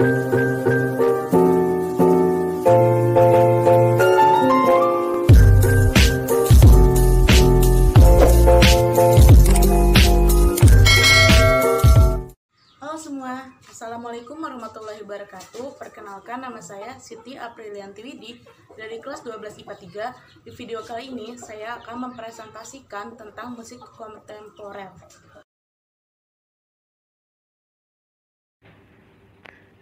Halo semua, Assalamualaikum warahmatullahi wabarakatuh. Perkenalkan, nama saya Siti Aprilianti Widi dari kelas 12 IPA 3. Di video kali ini saya akan mempresentasikan tentang musik kontemporer.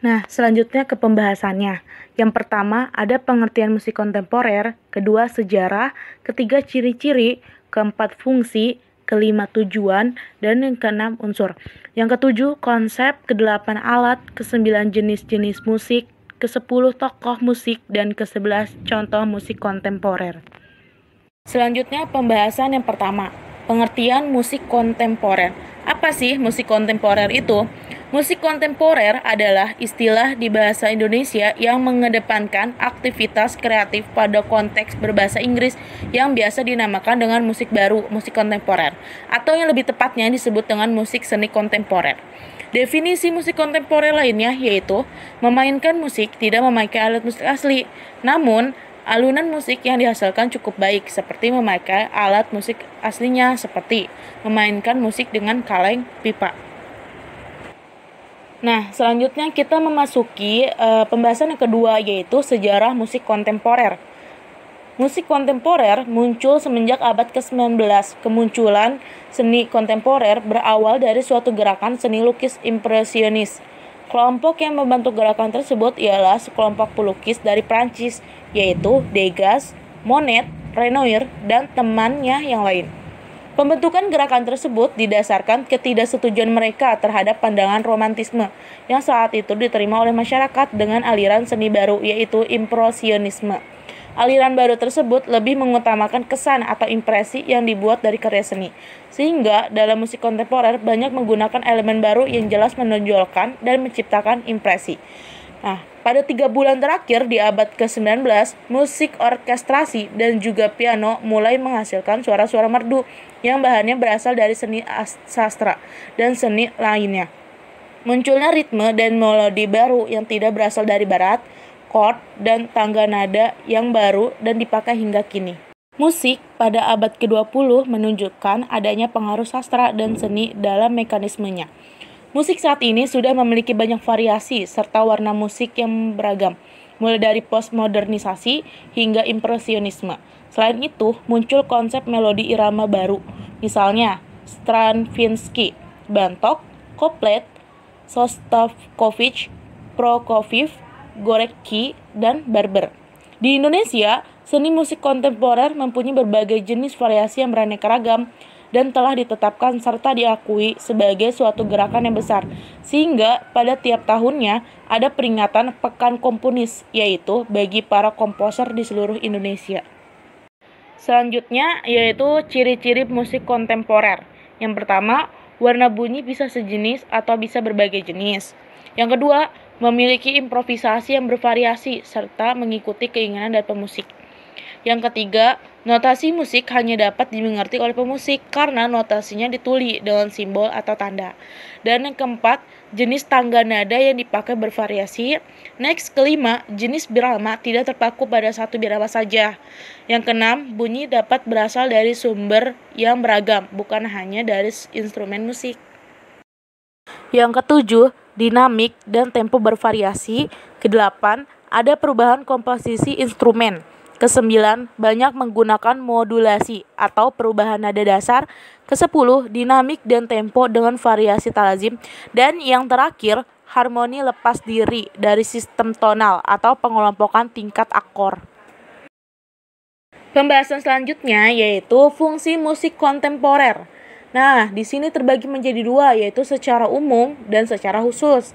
Nah, selanjutnya ke pembahasannya. Yang pertama ada pengertian musik kontemporer, kedua sejarah, ketiga ciri-ciri, keempat fungsi, kelima tujuan, dan yang keenam unsur. Yang ketujuh konsep, kedelapan alat, kesembilan jenis-jenis musik, ke-10 tokoh musik, dan ke-11 contoh musik kontemporer. Selanjutnya pembahasan yang pertama, pengertian musik kontemporer. Apa sih musik kontemporer itu? Musik kontemporer adalah istilah di bahasa Indonesia yang mengedepankan aktivitas kreatif pada konteks berbahasa Inggris yang biasa dinamakan dengan musik baru, musik kontemporer, atau yang lebih tepatnya disebut dengan musik seni kontemporer. Definisi musik kontemporer lainnya yaitu memainkan musik tidak memakai alat musik asli, namun alunan musik yang dihasilkan cukup baik, seperti memakai alat musik aslinya, seperti memainkan musik dengan kaleng pipa. Nah, selanjutnya kita memasuki pembahasan yang kedua, yaitu sejarah musik kontemporer. Musik kontemporer muncul semenjak abad ke-19. Kemunculan seni kontemporer berawal dari suatu gerakan seni lukis impresionis. Kelompok yang membantu gerakan tersebut ialah sekelompok pelukis dari Prancis, yaitu Degas, Monet, Renoir, dan temannya yang lain. Pembentukan gerakan tersebut didasarkan ketidaksetujuan mereka terhadap pandangan romantisme yang saat itu diterima oleh masyarakat dengan aliran seni baru, yaitu impresionisme. Aliran baru tersebut lebih mengutamakan kesan atau impresi yang dibuat dari karya seni, sehingga dalam musik kontemporer banyak menggunakan elemen baru yang jelas menonjolkan dan menciptakan impresi. Nah, pada 3 bulan terakhir di abad ke-19, musik orkestrasi dan juga piano mulai menghasilkan suara-suara merdu yang bahannya berasal dari seni sastra dan seni lainnya. Munculnya ritme dan melodi baru yang tidak berasal dari barat, chord dan tangga nada yang baru dan dipakai hingga kini. Musik pada abad ke-20 menunjukkan adanya pengaruh sastra dan seni dalam mekanismenya. Musik saat ini sudah memiliki banyak variasi serta warna musik yang beragam, mulai dari postmodernisasi hingga impresionisme. Selain itu, muncul konsep melodi irama baru, misalnya Stravinsky, Bartók, Koplet, Shostakovich, Prokofiev, Gorecki, dan Barber. Di Indonesia, seni musik kontemporer mempunyai berbagai jenis variasi yang beraneka ragam dan telah ditetapkan serta diakui sebagai suatu gerakan yang besar, sehingga pada tiap tahunnya ada peringatan Pekan Komponis, yaitu bagi para komposer di seluruh Indonesia. Selanjutnya yaitu ciri-ciri musik kontemporer. Yang pertama, warna bunyi bisa sejenis atau bisa berbagai jenis. Yang kedua, memiliki improvisasi yang bervariasi serta mengikuti keinginan dari pemusik. Yang ketiga, notasi musik hanya dapat dimengerti oleh pemusik karena notasinya dituli dengan simbol atau tanda. Dan yang keempat, jenis tangga nada yang dipakai bervariasi. Next, kelima, jenis birama tidak terpaku pada satu birama saja. Yang keenam, bunyi dapat berasal dari sumber yang beragam, bukan hanya dari instrumen musik. Yang ketujuh, dinamik dan tempo bervariasi. Kedelapan, ada perubahan komposisi instrumen. Ke-9, banyak menggunakan modulasi atau perubahan nada dasar. Ke-10, dinamik dan tempo dengan variasi talazim. Dan yang terakhir, harmoni lepas diri dari sistem tonal atau pengelompokan tingkat akor. Pembahasan selanjutnya yaitu fungsi musik kontemporer. Nah, di sini terbagi menjadi dua, yaitu secara umum dan secara khusus.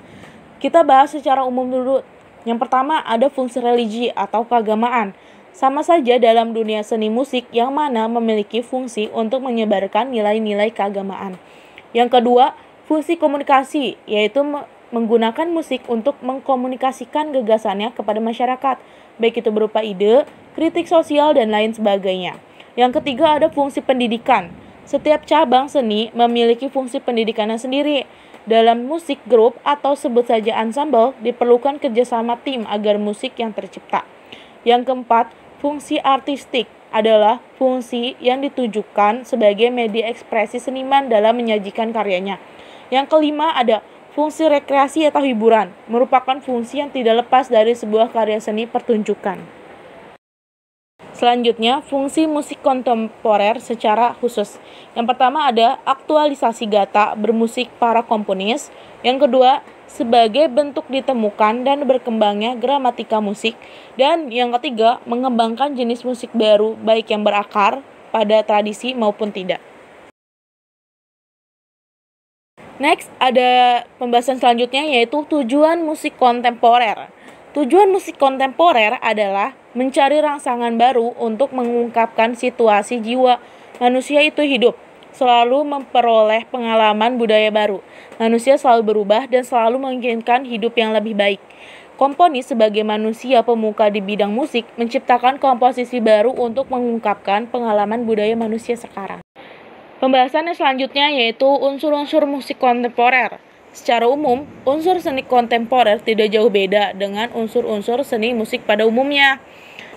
Kita bahas secara umum dulu. Yang pertama ada fungsi religi atau keagamaan. Sama saja dalam dunia seni musik yang mana memiliki fungsi untuk menyebarkan nilai-nilai keagamaan. Yang kedua, fungsi komunikasi, yaitu menggunakan musik untuk mengkomunikasikan gagasannya kepada masyarakat, baik itu berupa ide, kritik sosial, dan lain sebagainya. Yang ketiga ada fungsi pendidikan. Setiap cabang seni memiliki fungsi pendidikannya sendiri. Dalam musik grup atau sebut saja ensemble, diperlukan kerjasama tim agar musik yang tercipta. Yang keempat, fungsi artistik adalah fungsi yang ditujukan sebagai media ekspresi seniman dalam menyajikan karyanya. Yang kelima ada fungsi rekreasi atau hiburan, merupakan fungsi yang tidak lepas dari sebuah karya seni pertunjukan. Selanjutnya, fungsi musik kontemporer secara khusus. Yang pertama ada aktualisasi gata bermusik para komponis. Yang kedua, sebagai bentuk ditemukan dan berkembangnya gramatika musik. Dan yang ketiga, mengembangkan jenis musik baru baik yang berakar pada tradisi maupun tidak. Next, ada pembahasan selanjutnya yaitu tujuan musik kontemporer. Tujuan musik kontemporer adalah mencari rangsangan baru untuk mengungkapkan situasi jiwa manusia itu hidup, selalu memperoleh pengalaman budaya baru. Manusia selalu berubah dan selalu menginginkan hidup yang lebih baik. Komponis sebagai manusia pemuka di bidang musik menciptakan komposisi baru untuk mengungkapkan pengalaman budaya manusia sekarang. Pembahasan yang selanjutnya yaitu unsur-unsur musik kontemporer. Secara umum, unsur seni kontemporer tidak jauh beda dengan unsur-unsur seni musik pada umumnya.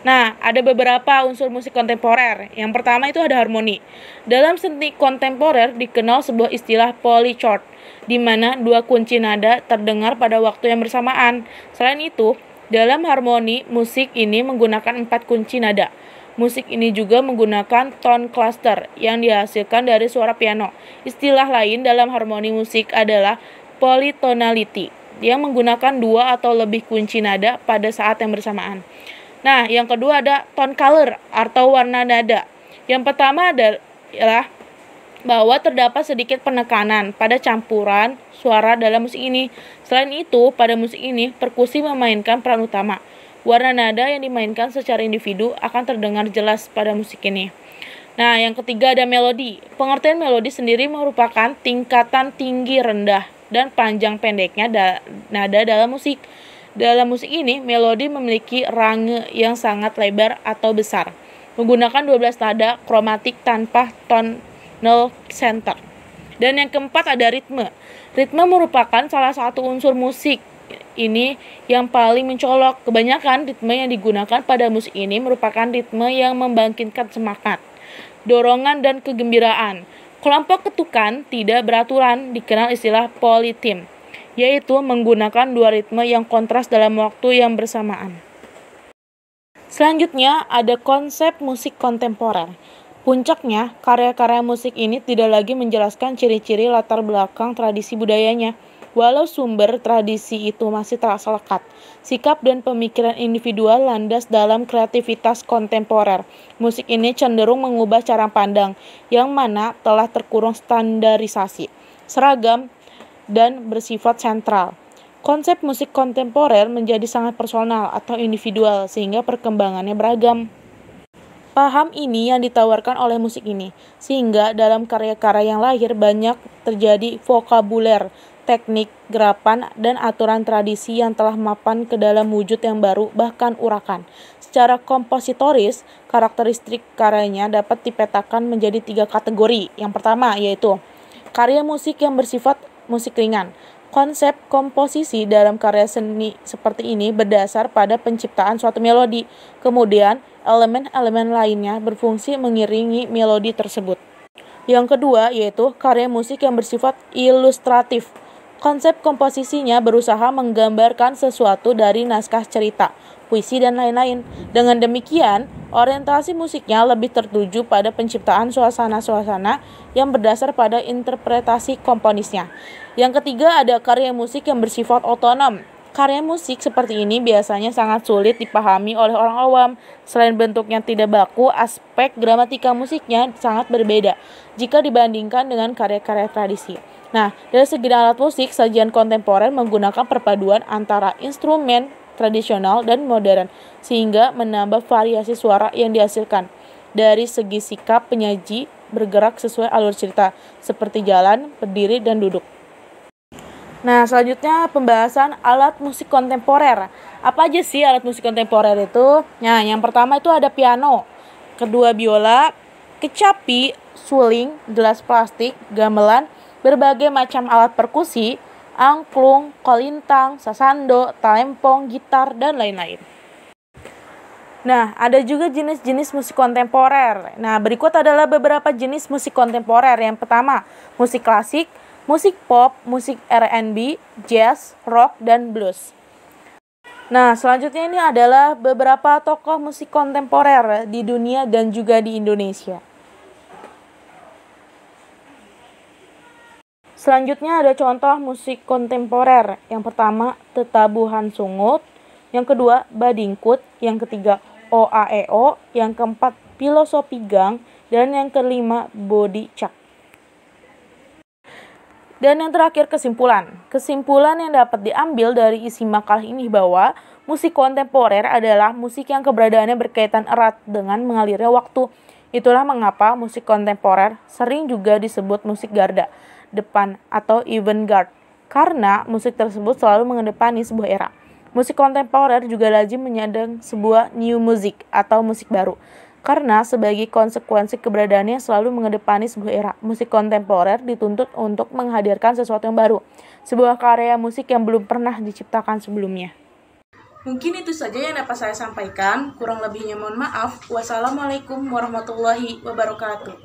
Nah, ada beberapa unsur musik kontemporer. Yang pertama itu ada harmoni. Dalam seni kontemporer dikenal sebuah istilah polychord, di mana dua kunci nada terdengar pada waktu yang bersamaan. Selain itu, dalam harmoni musik ini menggunakan 4 kunci nada. Musik ini juga menggunakan tone cluster yang dihasilkan dari suara piano. Istilah lain dalam harmoni musik adalah polytonality, yang menggunakan 2 atau lebih kunci nada pada saat yang bersamaan. Nah, yang kedua ada tone color atau warna nada. Yang pertama adalah bahwa terdapat sedikit penekanan pada campuran suara dalam musik ini. Selain itu, pada musik ini perkusi memainkan peran utama. Warna nada yang dimainkan secara individu akan terdengar jelas pada musik ini. Nah, yang ketiga ada melodi. Pengertian melodi sendiri merupakan tingkatan tinggi, rendah, dan panjang pendeknya nada dalam musik. Dalam musik ini, melodi memiliki range yang sangat lebar atau besar, menggunakan 12 nada kromatik tanpa tonal center. Dan yang keempat ada ritme. Ritme merupakan salah satu unsur musik ini yang paling mencolok. Kebanyakan ritme yang digunakan pada musik ini merupakan ritme yang membangkitkan semangat, dorongan, dan kegembiraan. Kelompok ketukan tidak beraturan dikenal istilah polytheme, yaitu menggunakan 2 ritme yang kontras dalam waktu yang bersamaan. Selanjutnya ada konsep musik kontemporer. Puncaknya, karya-karya musik ini tidak lagi menjelaskan ciri-ciri latar belakang tradisi budayanya. Walau sumber tradisi itu masih terasa lekat, sikap dan pemikiran individual landas dalam kreativitas kontemporer. Musik ini cenderung mengubah cara pandang, yang mana telah terkurung standarisasi, seragam, dan bersifat sentral. Konsep musik kontemporer menjadi sangat personal atau individual, sehingga perkembangannya beragam. Paham ini yang ditawarkan oleh musik ini, sehingga dalam karya-karya yang lahir banyak terjadi vokabuler, teknik, gerapan, dan aturan tradisi yang telah mapan ke dalam wujud yang baru, bahkan urakan. Secara kompositoris, karakteristik karyanya dapat dipetakan menjadi 3 kategori. Yang pertama yaitu karya musik yang bersifat musik ringan. Konsep komposisi dalam karya seni seperti ini berdasar pada penciptaan suatu melodi. Kemudian, elemen-elemen lainnya berfungsi mengiringi melodi tersebut. Yang kedua yaitu karya musik yang bersifat ilustratif. Konsep komposisinya berusaha menggambarkan sesuatu dari naskah cerita, puisi, dan lain-lain. Dengan demikian, orientasi musiknya lebih tertuju pada penciptaan suasana-suasana yang berdasar pada interpretasi komponisnya. Yang ketiga ada karya musik yang bersifat otonom. Karya musik seperti ini biasanya sangat sulit dipahami oleh orang awam. Selain bentuknya tidak baku, aspek gramatika musiknya sangat berbeda jika dibandingkan dengan karya-karya tradisi. Nah, dari segi alat musik, sajian kontemporer menggunakan perpaduan antara instrumen tradisional dan modern, sehingga menambah variasi suara yang dihasilkan. Dari segi sikap, penyaji bergerak sesuai alur cerita, seperti jalan, berdiri, dan duduk. Nah, selanjutnya pembahasan alat musik kontemporer. Apa aja sih alat musik kontemporer itu? Nah, yang pertama itu ada piano, kedua biola, kecapi, suling, gelas plastik, gamelan, berbagai macam alat perkusi, angklung, kolintang, sasando, talempong, gitar, dan lain-lain. Nah, ada juga jenis-jenis musik kontemporer. Nah, berikut adalah beberapa jenis musik kontemporer. Yang pertama, musik klasik, musik pop, musik R&B, jazz, rock, dan blues. Nah, selanjutnya ini adalah beberapa tokoh musik kontemporer di dunia dan juga di Indonesia. Selanjutnya ada contoh musik kontemporer. Yang pertama, Tetabuhan Sungut. Yang kedua, Badingkut. Yang ketiga, OAEO. Yang keempat, Filosofi Gang. Dan yang kelima, Body Cak. Dan yang terakhir, kesimpulan. Kesimpulan yang dapat diambil dari isi makalah ini bahwa musik kontemporer adalah musik yang keberadaannya berkaitan erat dengan mengalirnya waktu. Itulah mengapa musik kontemporer sering juga disebut musik garda depan atau avant-garde, karena musik tersebut selalu mengedepankan sebuah era. Musik kontemporer juga lazim menyandang sebuah new music atau musik baru, karena sebagai konsekuensi keberadaannya selalu mengedepankan sebuah era. Musik kontemporer dituntut untuk menghadirkan sesuatu yang baru, sebuah karya musik yang belum pernah diciptakan sebelumnya. Mungkin itu saja yang dapat saya sampaikan, kurang lebihnya mohon maaf. Wassalamualaikum warahmatullahi wabarakatuh.